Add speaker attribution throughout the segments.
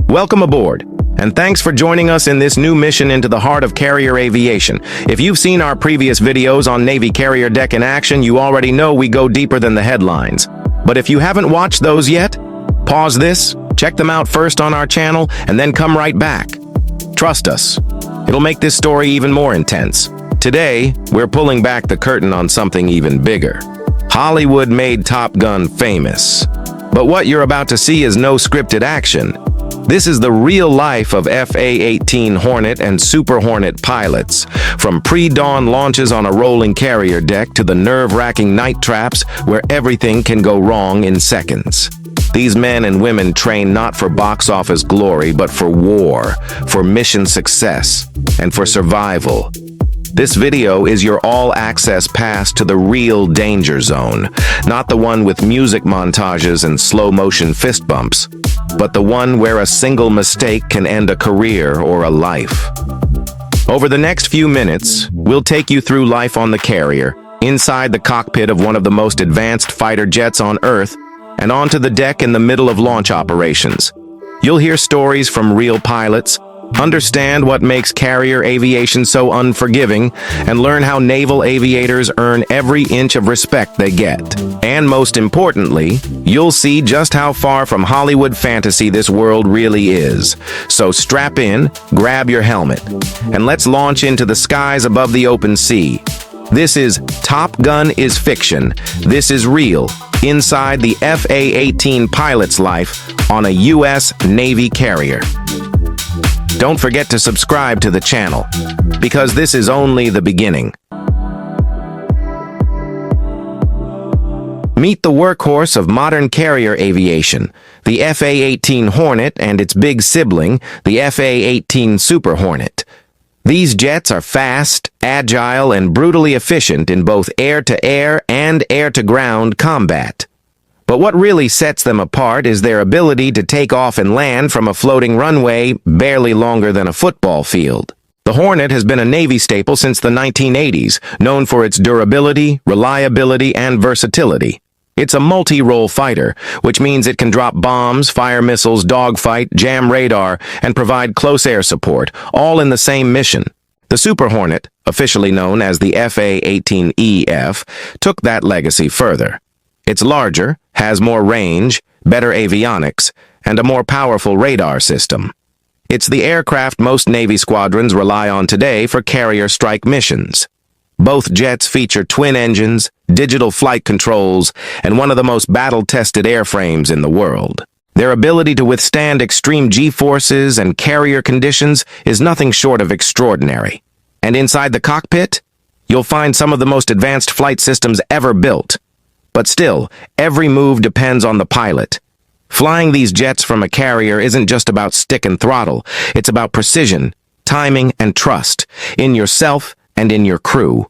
Speaker 1: Welcome aboard, and thanks for joining us in this new mission into the heart of carrier aviation. If you've seen our previous videos on Navy carrier deck in action, you already know we go deeper than the headlines. But if you haven't watched those yet, pause this, check them out first on our channel, and then come right back. Trust us, it'll make this story even more intense. Today, we're pulling back the curtain on something even bigger. Hollywood made Top Gun famous. But what you're about to see is no scripted action. This is the real life of A-18 Hornet and Super Hornet pilots, from pre-dawn launches on a rolling carrier deck to the nerve-wracking night traps where everything can go wrong in seconds. These men and women train not for box office glory, but for war, for mission success, and for survival. This video is your all-access pass to the real danger zone, not the one with music montages and slow-motion fist bumps, but the one where a single mistake can end a career or a life. Over the next few minutes, we'll take you through life on the carrier, inside the cockpit of one of the most advanced fighter jets on Earth, and onto the deck in the middle of launch operations. You'll hear stories from real pilots, understand what makes carrier aviation so unforgiving, and learn how naval aviators earn every inch of respect they get. And most importantly, you'll see just how far from Hollywood fantasy this world really is. So strap in, grab your helmet, and let's launch into the skies above the open sea. This is Top Gun is fiction. This is real, inside the A-18 pilot's life on a U.S. Navy carrier. Don't forget to subscribe to the channel, because this is only the beginning. Meet the workhorse of modern carrier aviation, the A-18 Hornet and its big sibling, the A-18 Super Hornet. These jets are fast, agile, and brutally efficient in both air-to-air and air-to-ground combat. But what really sets them apart is their ability to take off and land from a floating runway barely longer than a football field. The Hornet has been a Navy staple since the 1980s, known for its durability, reliability, and versatility. It's a multi-role fighter, which means it can drop bombs, fire missiles, dogfight, jam radar, and provide close air support, all in the same mission. The Super Hornet, officially known as the F-A-18EF, took that legacy further. It's larger, has more range, better avionics, and a more powerful radar system. It's the aircraft most Navy squadrons rely on today for carrier strike missions. Both jets feature twin engines, digital flight controls, and one of the most battle-tested airframes in the world. Their ability to withstand extreme G-forces and carrier conditions is nothing short of extraordinary. And inside the cockpit, you'll find some of the most advanced flight systems ever built. But still, every move depends on the pilot. Flying these jets from a carrier isn't just about stick and throttle. It's about precision, timing, and trust in yourself and in your crew.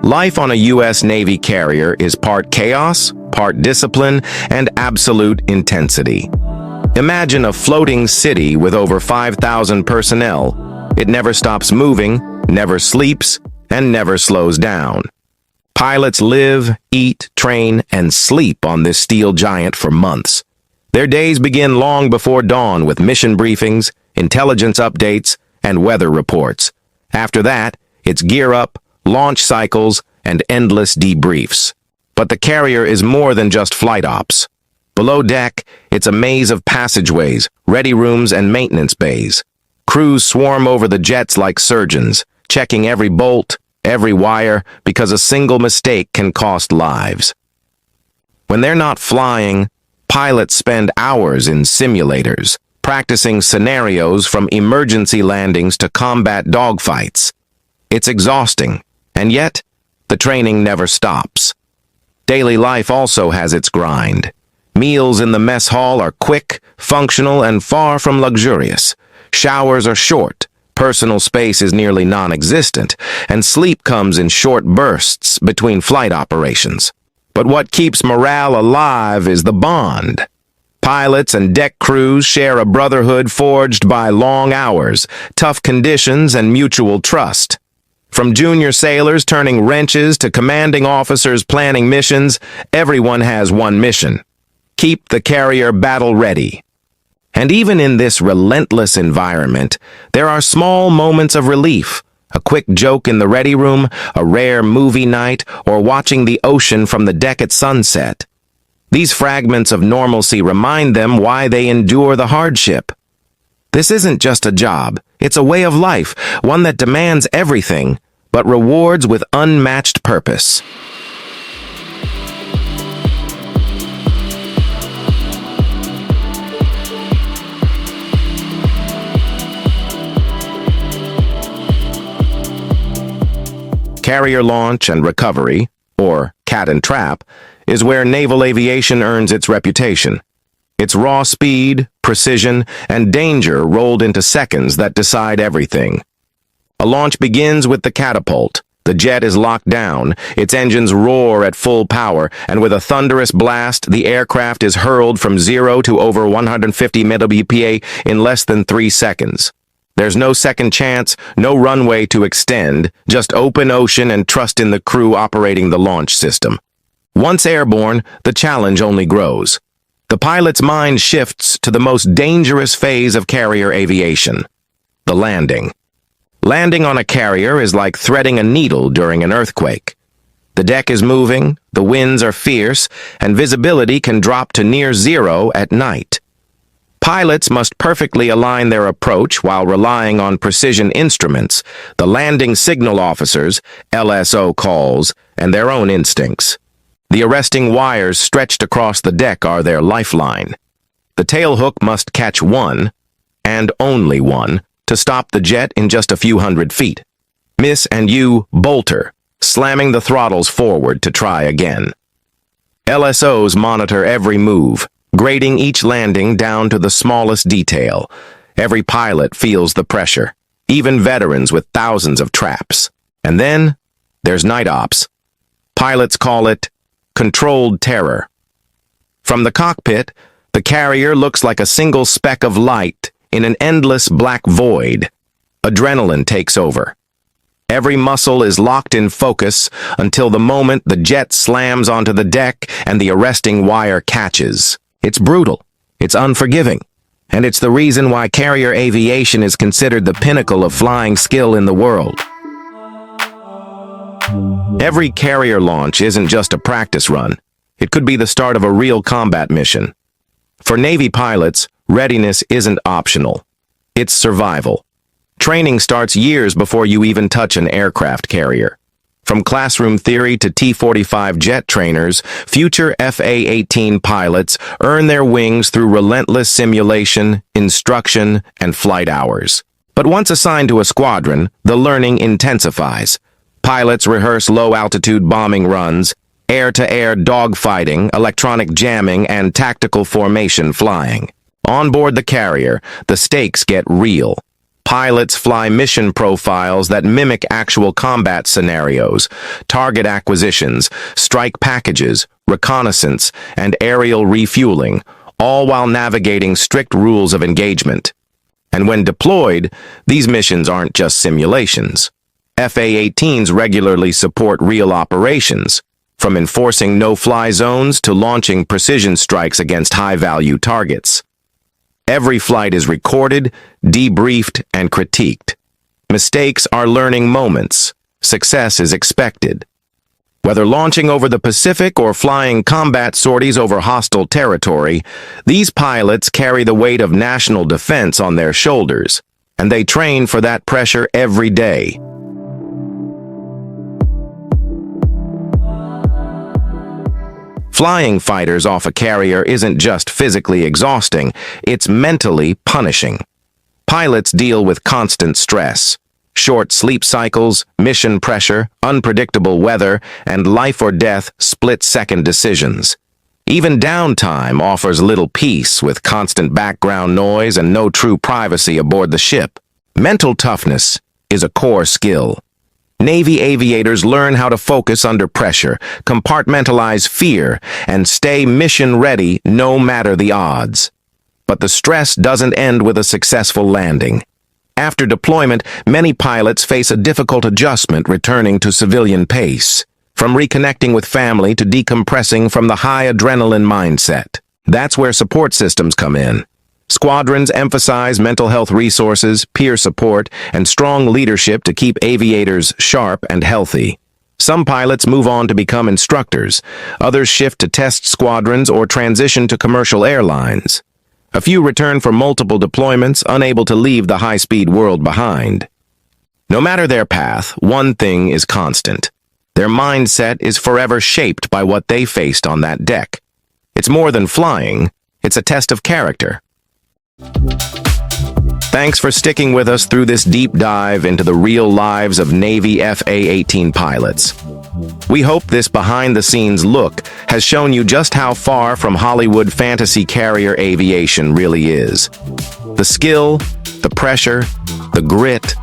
Speaker 1: Life on a U.S. Navy carrier is part chaos, part discipline, and absolute intensity. Imagine a floating city with over 5,000 personnel. It never stops moving, never sleeps, and never slows down. Pilots live, eat, train, and sleep on this steel giant for months. Their days begin long before dawn with mission briefings, intelligence updates, and weather reports. After that, it's gear up, launch cycles, and endless debriefs. But the carrier is more than just flight ops. Below deck, it's a maze of passageways, ready rooms, and maintenance bays. Crews swarm over the jets like surgeons, checking every bolt, every wire, because a single mistake can cost lives. When they're not flying, pilots spend hours in simulators, practicing scenarios from emergency landings to combat dogfights. It's exhausting, and yet, the training never stops. Daily life also has its grind. Meals in the mess hall are quick, functional, and far from luxurious. Showers are short, personal space is nearly non-existent, and sleep comes in short bursts between flight operations. But what keeps morale alive is the bond. Pilots and deck crews share a brotherhood forged by long hours, tough conditions, and mutual trust. From junior sailors turning wrenches to commanding officers planning missions, everyone has one mission: keep the carrier battle ready. And even in this relentless environment, there are small moments of relief. A quick joke in the ready room, a rare movie night, or watching the ocean from the deck at sunset. These fragments of normalcy remind them why they endure the hardship. This isn't just a job, it's a way of life, one that demands everything, but rewards with unmatched purpose. Carrier launch and recovery, or cat and trap, is where naval aviation earns its reputation. It's raw speed, precision, and danger rolled into seconds that decide everything. A launch begins with the catapult. The jet is locked down, its engines roar at full power, and with a thunderous blast, the aircraft is hurled from 0 to over 150 mph in less than 3 seconds. There's no second chance, no runway to extend, just open ocean and trust in the crew operating the launch system. Once airborne, the challenge only grows. The pilot's mind shifts to the most dangerous phase of carrier aviation: the landing. Landing on a carrier is like threading a needle during an earthquake. The deck is moving, the winds are fierce, and visibility can drop to near zero at night. Pilots must perfectly align their approach while relying on precision instruments, the landing signal officers, LSO calls, and their own instincts. The arresting wires stretched across the deck are their lifeline. The tailhook must catch one, and only one, to stop the jet in just a few hundred feet. Miss and you bolter, slamming the throttles forward to try again. LSOs monitor every move, grading each landing down to the smallest detail. Every pilot feels the pressure, even veterans with thousands of traps. And then, there's night ops. Pilots call it controlled terror. From the cockpit, the carrier looks like a single speck of light in an endless black void. Adrenaline takes over. Every muscle is locked in focus until the moment the jet slams onto the deck and the arresting wire catches. It's brutal, it's unforgiving, and it's the reason why carrier aviation is considered the pinnacle of flying skill in the world. Every carrier launch isn't just a practice run. It could be the start of a real combat mission. For Navy pilots, readiness isn't optional. It's survival. Training starts years before you even touch an aircraft carrier. From classroom theory to T-45 jet trainers, future A-18 pilots earn their wings through relentless simulation, instruction, and flight hours. But once assigned to a squadron, the learning intensifies. Pilots rehearse low-altitude bombing runs, air-to-air dogfighting, electronic jamming, and tactical formation flying. On board the carrier, the stakes get real. Pilots fly mission profiles that mimic actual combat scenarios, target acquisitions, strike packages, reconnaissance, and aerial refueling, all while navigating strict rules of engagement. And when deployed, these missions aren't just simulations. FA-18s regularly support real operations, from enforcing no-fly zones to launching precision strikes against high-value targets. Every flight is recorded, debriefed, and critiqued. Mistakes are learning moments. Success is expected. Whether launching over the Pacific or flying combat sorties over hostile territory, these pilots carry the weight of national defense on their shoulders, and they train for that pressure every day. Flying fighters off a carrier isn't just physically exhausting, it's mentally punishing. Pilots deal with constant stress. Short sleep cycles, mission pressure, unpredictable weather, and life-or-death split-second decisions. Even downtime offers little peace with constant background noise and no true privacy aboard the ship. Mental toughness is a core skill. Navy aviators learn how to focus under pressure, compartmentalize fear, and stay mission-ready no matter the odds. But the stress doesn't end with a successful landing. After deployment, many pilots face a difficult adjustment returning to civilian pace, from reconnecting with family to decompressing from the high adrenaline mindset. That's where support systems come in. Squadrons emphasize mental health resources, peer support, and strong leadership to keep aviators sharp and healthy. Some pilots move on to become instructors, others shift to test squadrons or transition to commercial airlines. A few return for multiple deployments, unable to leave the high-speed world behind. No matter their path, one thing is constant. Their mindset is forever shaped by what they faced on that deck. It's more than flying, it's a test of character. Thanks for sticking with us through this deep dive into the real lives of Navy A-18 pilots. We hope this behind-the-scenes look has shown you just how far from Hollywood fantasy carrier aviation really is. The skill, the pressure, the grit.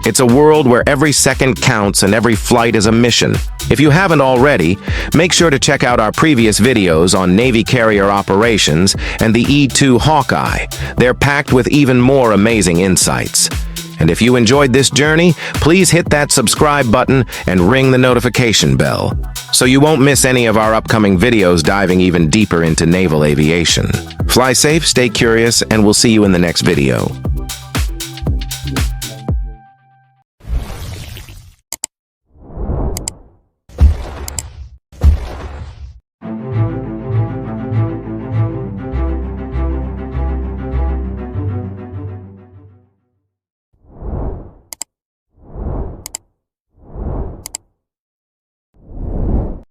Speaker 1: It's a world where every second counts and every flight is a mission. If you haven't already, make sure to check out our previous videos on Navy carrier operations and the E-2 Hawkeye. They're packed with even more amazing insights. And if you enjoyed this journey, please hit that subscribe button and ring the notification bell, so you won't miss any of our upcoming videos diving even deeper into naval aviation. Fly safe, stay curious, and we'll see you in the next video.